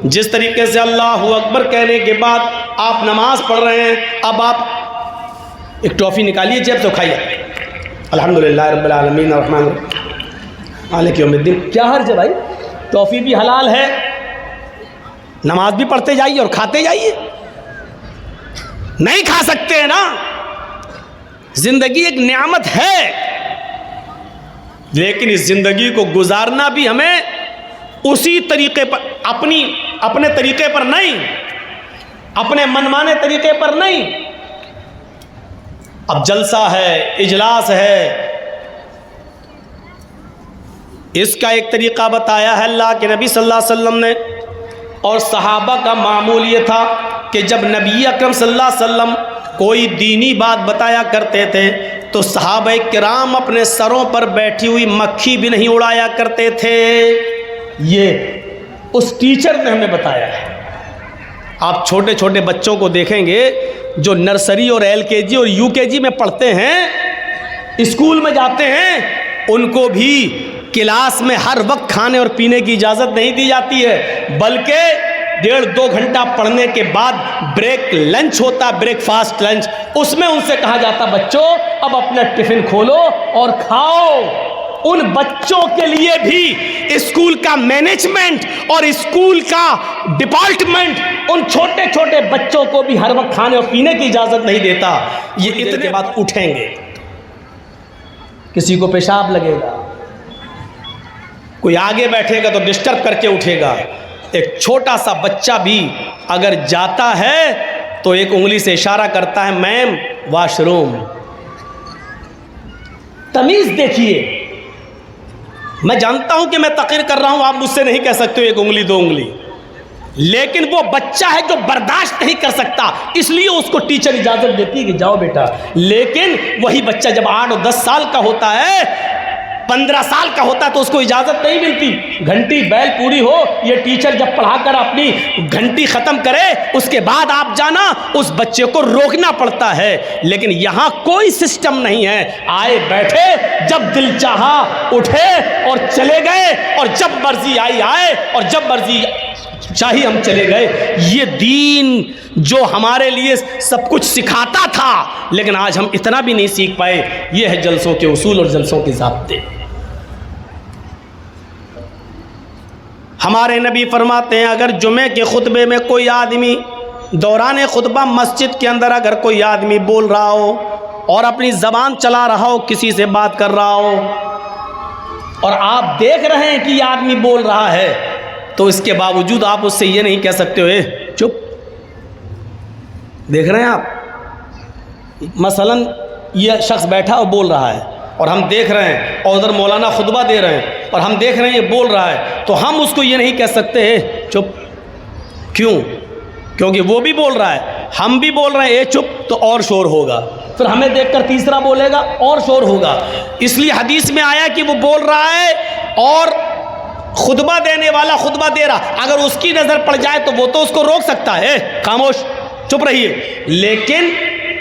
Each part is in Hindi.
जिस तरीके से अल्लाहु अकबर कहने के बाद आप नमाज पढ़ रहे हैं, अब आप एक टॉफ़ी निकालिए जेब से खाइए, अल्हम्दुलिल्लाह रब्बिल आलमीन अर्रहमान मालिक यौमिद्दीन। क्या हर्ज है भाई, टॉफ़ी भी हलाल है, नमाज भी पढ़ते जाइए और खाते जाइए। नहीं खा सकते हैं ना, जिंदगी एक नेमत है, लेकिन इस जिंदगी को गुजारना भी हमें उसी तरीके पर, अपने तरीके पर नहीं, अपने मनमाने तरीके पर नहीं। अब जलसा है, इजलास है, इसका एक तरीका बताया है अल्लाह के नबी सल्लल्लाहु अलैहि वसल्लम ने, और सहाबा का मामूल ये था कि जब नबी अकरम सल्लल्लाहु अलैहि वसल्लम कोई दीनी बात बताया करते थे तो सहाबा किराम अपने सरों पर बैठी हुई मक्खी भी नहीं उड़ाया करते थे। ये उस टीचर ने हमें बताया है। आप छोटे छोटे बच्चों को देखेंगे जो नर्सरी और एलकेजी और यूकेजी में पढ़ते हैं, स्कूल में जाते हैं, उनको भी क्लास में हर वक्त खाने और पीने की इजाज़त नहीं दी जाती है, बल्कि 1.5-2 घंटा पढ़ने के बाद ब्रेक लंच होता, ब्रेकफास्ट लंच, उसमें उनसे कहा जाता बच्चों अब अपना टिफिन खोलो और खाओ। उन बच्चों के लिए भी स्कूल का मैनेजमेंट और स्कूल का डिपार्टमेंट उन छोटे छोटे बच्चों को भी हर वक्त खाने और पीने की इजाज़त नहीं देता। ये इतने के बाद उठेंगे, किसी को पेशाब लगेगा, कोई आगे बैठेगा तो डिस्टर्ब करके उठेगा। एक छोटा सा बच्चा भी अगर जाता है तो एक उंगली से इशारा करता है मैम वॉशरूम। तमीज़ देखिए, मैं जानता हूं कि मैं तक़रीर कर रहा हूं, आप मुझसे नहीं कह सकते हो 1 उंगली 2 उंगली, लेकिन वो बच्चा है जो बर्दाश्त नहीं कर सकता, इसलिए उसको टीचर इजाज़त देती है कि जाओ बेटा। लेकिन वही बच्चा जब 8 और 10 साल का होता है, 15 साल का होता है, तो उसको इजाज़त नहीं मिलती। घंटी बैल पूरी हो, ये टीचर जब पढ़ाकर अपनी घंटी ख़त्म करे उसके बाद आप जाना, उस बच्चे को रोकना पड़ता है। लेकिन यहाँ कोई सिस्टम नहीं है, आए बैठे, जब दिल चाहा उठे और चले गए, और जब मर्जी आई आए और जब मर्जी चाही हम चले गए। ये दीन जो हमारे लिए सब कुछ सिखाता था, लेकिन आज हम इतना भी नहीं सीख पाए। ये है जलसों के उसूल और जलसों के ज़ाब्ते। हमारे नबी फरमाते हैं अगर जुमे के खुतबे में कोई आदमी दौरान खुतबा मस्जिद के अंदर अगर कोई आदमी बोल रहा हो और अपनी ज़बान चला रहा हो, किसी से बात कर रहा हो, और आप देख रहे हैं कि ये आदमी बोल रहा है, तो इसके बावजूद आप उससे ये नहीं कह सकते हो चुप। देख रहे हैं आप, मसलन ये शख्स बैठा और बोल रहा है और हम देख रहे हैं, और उधर मौलाना खुतबा दे रहे हैं और हम देख रहे हैं ये बोल रहा है, तो हम उसको ये नहीं कह सकते हैं चुप। क्यों? क्योंकि वो भी बोल रहा है, हम भी बोल रहे हैं चुप, तो और शोर होगा, फिर हमें देखकर तीसरा बोलेगा और शोर होगा। इसलिए हदीस में आया कि वो बोल रहा है और खुतबा देने वाला खुतबा दे रहा, अगर उसकी नज़र पड़ जाए तो वो तो उसको रोक सकता है, खामोश चुप रहिए, लेकिन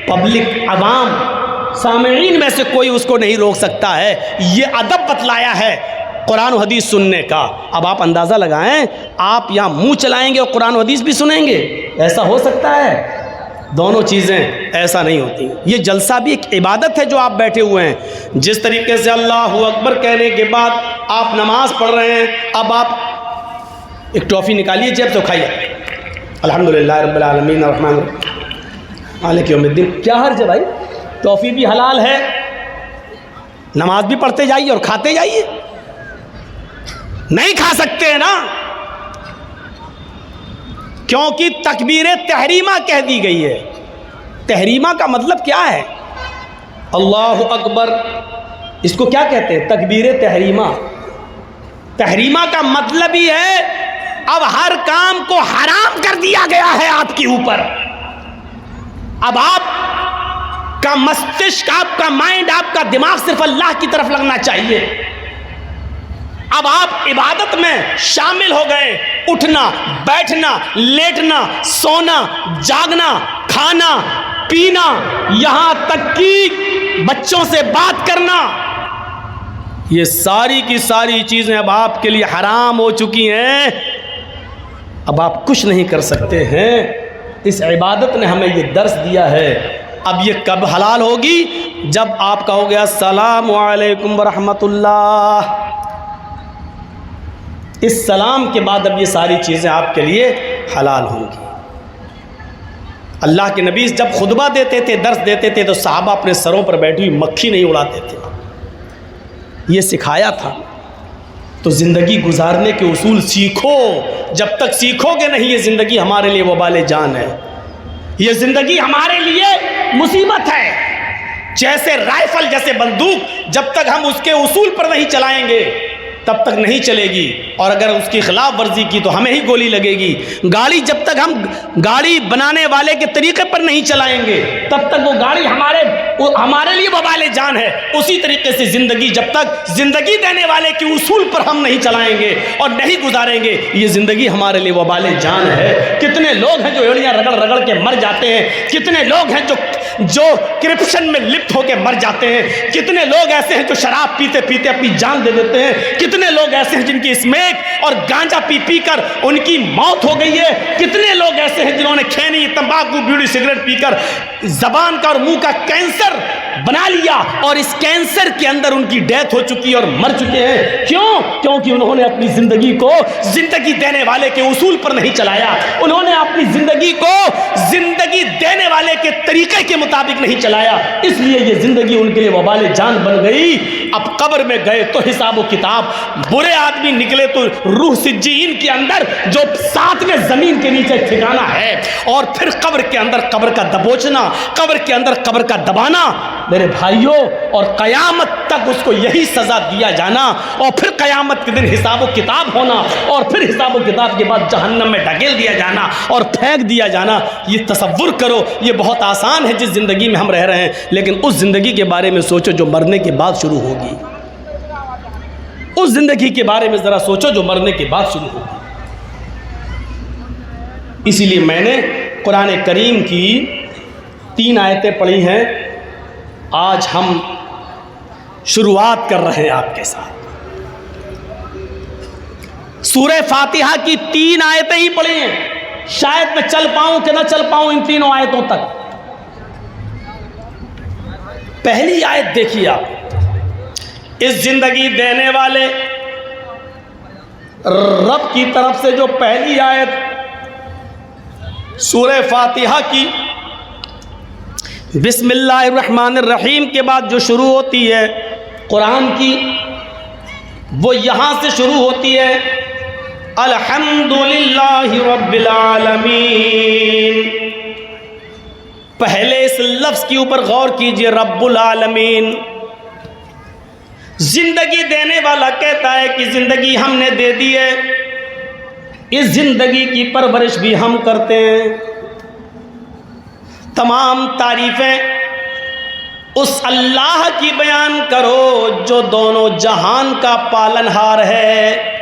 पब्लिक अवाम सामईन में से कोई उसको नहीं रोक सकता है। ये अदब बतलाया है कुरान और हदीस सुनने का। अब आप अंदाज़ा लगाएं, आप यहाँ मुंह चलाएंगे और कुरान और हदीस भी सुनेंगे, ऐसा हो सकता है? दोनों चीज़ें ऐसा नहीं होती। ये जलसा भी एक इबादत है जो आप बैठे हुए हैं। जिस तरीके से अल्लाहु अकबर कहने के बाद आप नमाज पढ़ रहे हैं, अब आप एक टॉफ़ी निकालिए जेब से खाइए, अल्हम्दुलिल्लाह रब्बिल आलमीन अर्रहमान मालिक यौमिद्दीन। क्या हर्ज है भाई, टॉफ़ी भी हलाल है, नमाज भी पढ़ते जाइए और खाते जाइए। नहीं खा सकते हैं ना, क्योंकि तकबीर तहरीमा कह दी गई है। तहरीमा का मतलब क्या है? अल्लाहु अकबर, इसको क्या कहते हैं? तकबीर तहरीमा। तहरीमा का मतलब ही है अब हर काम को हराम कर दिया गया है आपके ऊपर। अब आप का मस्तिष्क, आपका माइंड, आपका दिमाग सिर्फ अल्लाह की तरफ लगना चाहिए। अब आप इबादत में शामिल हो गए, उठना, बैठना, लेटना, सोना, जागना, खाना, पीना, यहां तक कि बच्चों से बात करना, ये सारी की सारी चीजें अब आपके लिए हराम हो चुकी हैं। अब आप कुछ नहीं कर सकते हैं। इस इबादत ने हमें ये दर्स दिया है। अब ये कब हलाल होगी? जब आप कहोगे अस्सलामु अलैकुम व रहमतुल्लाह। इस सलाम के बाद अब ये सारी चीज़ें आपके लिए हलाल होंगी। अल्लाह के नबी जब खुतबा देते थे, दर्स देते थे, तो सहाबा अपने सरों पर बैठी हुई मक्खी नहीं उड़ाते थे। ये सिखाया था। तो ज़िंदगी गुजारने के उसूल सीखो। जब तक सीखोगे नहीं, ये ज़िंदगी हमारे लिए वबाले जान है। ये ज़िंदगी हमारे लिए मुसीबत है। जैसे राइफल, जैसे बंदूक, जब तक हम उसके उसूल पर नहीं चलाएंगे तब तक नहीं चलेगी, और अगर उसकी खिलाफ वर्जी की तो हमें ही गोली लगेगी। गाड़ी जब तक हम गाड़ी बनाने वाले के तरीके पर नहीं चलाएंगे तब तक वो गाड़ी हमारे लिए वबाले जान है। उसी तरीके से ज़िंदगी जब तक ज़िंदगी देने वाले के उसूल पर हम नहीं चलाएंगे और नहीं गुजारेंगे, ये ज़िंदगी हमारे लिए वबाले जान है। कितने लोग हैं जो एड़ियाँ रगड़ रगड़ के मर जाते हैं। कितने लोग हैं जो करप्शन में लिप्त होकर मर जाते हैं। कितने लोग ऐसे हैं जो शराब पीते पीते अपनी जान दे देते हैं। कितने लोग ऐसे हैं जिनकी स्मोक और गांजा पी पी कर उनकी मौत हो गई है। कितने लोग ऐसे हैं जिन्होंने खैनी, तंबाकू, बीड़ी, सिगरेट पीकर जबान का और मुंह का कैंसर बना लिया और इस कैंसर के अंदर उनकी डेथ हो चुकी है और मर चुके हैं। क्यों? क्योंकि उन्होंने अपनी जिंदगी को जिंदगी देने वाले के उसूल पर नहीं चलाया। उन्होंने अपनी जिंदगी को जिंदगी देने वाले के तरीके के मुताबिक नहीं चलाया, इसलिए ये जिंदगी उनके लिए वबाले जान बन गई। अब कब्र में गए तो हिसाब किताब, बुरे आदमी निकले तो रूह सिज्जीन के अंदर जो 7वें जमीन के नीचे ठिकाना है, और फिर कब्र के अंदर कब्र का दबोचना, कब्र के अंदर कब्र का दबाना मेरे भाइयों, और कयामत तक उसको यही सजा दिया जाना, और फिर कयामत के दिन हिसाब किताब होना, और फिर हिसाब किताब के बाद जहन्नम में ढकेल दिया जाना और फेंक दिया जाना। ये तसव्वुर करो, ये बहुत आसान है जिस जिंदगी में हम रह रहे हैं, लेकिन उस जिंदगी के बारे में सोचो जो मरने के बाद शुरू होगी। उस जिंदगी के बारे में जरा सोचो जो मरने के बाद शुरू होगी। इसीलिए मैंने कुरान करीम की 3 आयतें पढ़ी हैं। आज हम शुरुआत कर रहे हैं आपके साथ। सूरह फातिहा की 3 आयतें ही पढ़ी हैं। शायद मैं चल पाऊं कि ना चल पाऊं इन 3 आयतों तक। पहली आयत देखिए आप, इस जिंदगी देने वाले रब की तरफ से जो पहली आयत सूरह फातिहा की बिस्मिल्लाहिर्रहमानिर्रहीम के बाद जो शुरू होती है कुरान की, वो यहां से शुरू होती है अल्हम्दुलिल्लाहि रब्बिल आलमीन। पहले इस लफ्ज के ऊपर गौर कीजिए, रब्बुल आलमीन। जिंदगी देने वाला कहता है कि जिंदगी हमने दे दी है, इस जिंदगी की परवरिश भी हम करते हैं। तमाम तारीफें उस अल्लाह की बयान करो जो दोनों जहान का पालनहार है।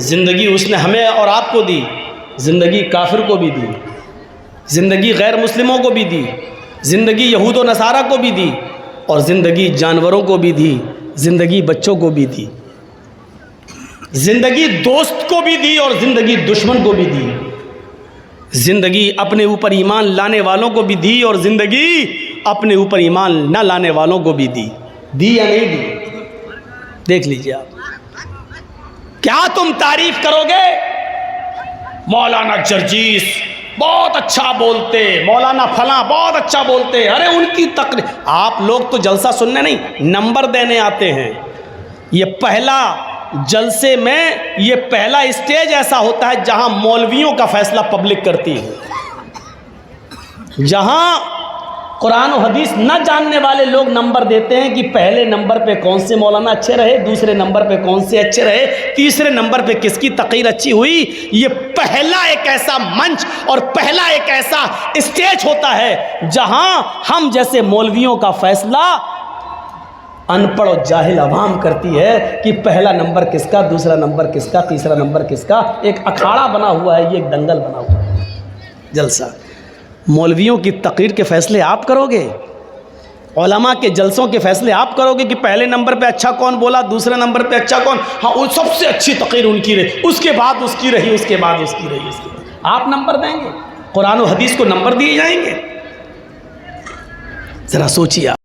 जिंदगी उसने हमें और आपको दी, जिंदगी काफिर को भी दी, जिंदगी गैर मुस्लिमों को भी दी, जिंदगी यहूद व नसारा को भी दी, और जिंदगी जानवरों को भी दी, जिंदगी बच्चों को भी दी, जिंदगी दोस्त को भी दी और जिंदगी दुश्मन को भी दी, जिंदगी अपने ऊपर ईमान लाने वालों को भी दी और जिंदगी अपने ऊपर ईमान न लाने वालों को भी दी। दी या नहीं दी? देख लीजिए आप। क्या तुम तारीफ करोगे? मौलाना जर्जीस बहुत अच्छा बोलते, मौलाना फला बहुत अच्छा बोलते, अरे उनकी तकरीर। आप लोग तो जलसा सुनने नहीं, नंबर देने आते हैं। ये पहला जलसे में ये पहला स्टेज ऐसा होता है जहां मौलवियों का फैसला पब्लिक करती है, जहां कुरान और हदीस न जानने वाले लोग नंबर देते हैं कि पहले नंबर पे कौन से मौलाना अच्छे रहे, दूसरे नंबर पे कौन से अच्छे रहे, तीसरे नंबर पे किसकी तकरीर अच्छी हुई। ये पहला एक ऐसा मंच और पहला एक ऐसा स्टेज होता है जहां हम जैसे मौलवियों का फैसला अनपढ़ और जाहिल अवाम करती है कि पहला नंबर किसका, दूसरा नंबर किसका, तीसरा नंबर किसका। एक अखाड़ा बना हुआ है, ये एक दंगल बना हुआ है, जलसा। मौलवियों की तकरीर के फैसले आप करोगे? उलमा के जलसों के फैसले आप करोगे कि पहले नंबर पे अच्छा कौन बोला, दूसरे नंबर पे अच्छा कौन, हाँ वो सबसे अच्छी तक़रीर उनकी रही, उसके बाद उसकी रही, उसके बाद उसकी रही, उसके बाद आप नंबर देंगे? कुरान और हदीस को नंबर दिए जाएंगे? ज़रा सोचिए आप।